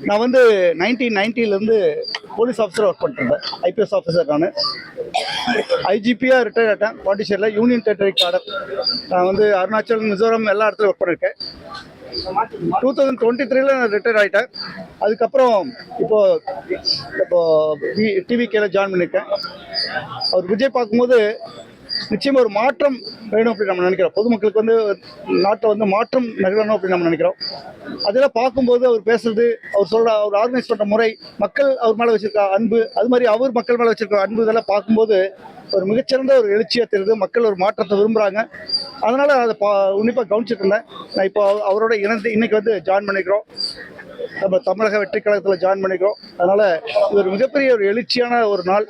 நான் வந்து 1990 police officer work பண்ணிருந்தேன். IPS officer. நான் ஐஜிபியாக ரிட்டையர் ஆகிட்டேன். பாண்டிச்சேரியில் யூனியன் டெரிட்டரி கார்டர். நான் வந்து அருணாச்சல், மிசோரம் எல்லா இடத்துலையும் ஒர்க் பண்ணியிருக்கேன். 2023 நான் ரிட்டையர் ஆகிட்டேன். அதுக்கப்புறம் இப்போ டிவிகேல ஜாயின் பண்ணியிருக்கேன். அவர் விஜய் பார்க்கும்போது நிச்சயமா ஒரு மாற்றம் வேணும் அப்படின்னு நம்ம நினைக்கிறோம். பொதுமக்களுக்கு வந்து நாட்டை வந்து மாற்றம் நிகழணும் அப்படின்னு நம்ம நினைக்கிறோம். அதெல்லாம் பார்க்கும்போது அவர் பேசுறது, அவர் ஆர்கனைஸ் பண்ற முறை, மக்கள் அவர் மேலே வச்சிருக்க அன்பு, அது மாதிரி அவர் மக்கள் மேலே வச்சிருக்க அன்பு, இதெல்லாம் பார்க்கும்போது ஒரு மிகச்சிறந்த ஒரு எழுச்சியாக தெரியுது. மக்கள் ஒரு மாற்றத்தை விரும்புகிறாங்க. அதனால அதை உன்னிப்பாக கவனிச்சுட்டு இருந்தேன். நான் இப்போ அவரோட இணைந்து இன்னைக்கு வந்து ஜாயின் பண்ணிக்கிறோம். நம்ம தமிழக வெற்றி கழகத்தில் ஜாயின் பண்ணிக்கிறோம். அதனால இது ஒரு மிகப்பெரிய ஒரு எழுச்சியான ஒரு நாள்.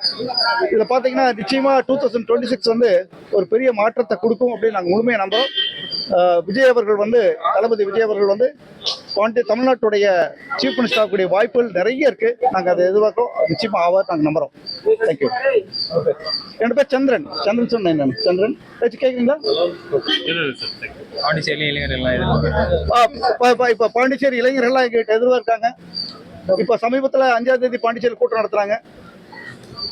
இதில் பார்த்தீங்கன்னா நிச்சயமா 2026 வந்து ஒரு பெரிய மாற்றத்தை கொடுக்கும் அப்படின்னு நாங்கள் முழுமையாக நம்புகிறோம். விஜய் அவர்கள் வந்து, தளபதி விஜய் அவர்கள் வந்து தமிழ்நாட்டுடைய சீஃப் மினிஸ்டர் ஆகக்கூடிய வாய்ப்புகள் நிறைய இருக்கு. நாங்கள் அதை எதிர்பார்க்கோம். நிச்சயமா ஆவார் நாங்கள் நம்புறோம். தேங்க்யூ. என்னோட பேர் சந்திரன். சொன்னேன் நான். சந்திரன் பேச்சு கேட்குறீங்களா? பாண்டிச்சேரி இளைஞர்கள் இப்போ பாண்டிச்சேரி இளைஞர்கள்லாம் எங்கிட்ட எதிர்பார்க்காங்க. இப்போ சமீபத்தில் 5ஆம் தேதி பாண்டிச்சேரி கூட்டம் நடத்துறாங்க.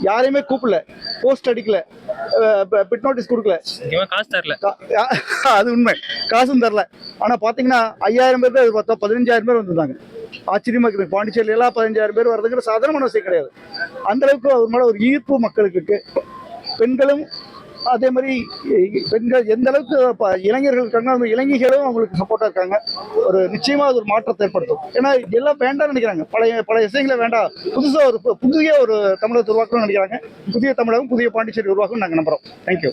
யாரையுமே கூப்பிடல, போஸ்ட் அடிக்கல, பிட் நோட்டீஸ் கொடுக்கல, காசு தரல. அது உண்மை, காசும் தரல. ஆனா பாத்தீங்கன்னா 5000 பேர் தான் எதிர்பார்த்தோம், 15000 பேர் வந்திருந்தாங்க. ஆச்சரியமா இருக்குது. பாண்டிச்சேரியில எல்லாம் 15000 பேர் வர்றதுங்கிற சாதாரணமான விஷயம் கிடையாது. அந்த அளவுக்கு அவர் மேல ஒரு ஈர்ப்பு மக்களுக்கு இருக்கு. பெண்களும் அதே மாதிரி, பெண்கள் எந்த அளவுக்கு இளைஞர்கள் இருக்காங்க, அந்த இளைஞர்களும் அவங்களுக்கு சப்போர்ட்டா இருக்காங்க. ஒரு நிச்சயமா அது ஒரு மாற்றத்தை ஏற்படுத்தும். ஏன்னா எல்லாம் வேண்டாம்னு நினைக்கிறாங்க. பழைய விஷயங்களே வேண்டாம், புதிய ஒரு தமிழகத்தை உருவாக்கணும்னு நினைக்கிறாங்க. புதிய தமிழகம், புதிய பாண்டிச்சேரி உருவாக்கும் நாங்கள் நம்புறோம். தேங்க்யூ.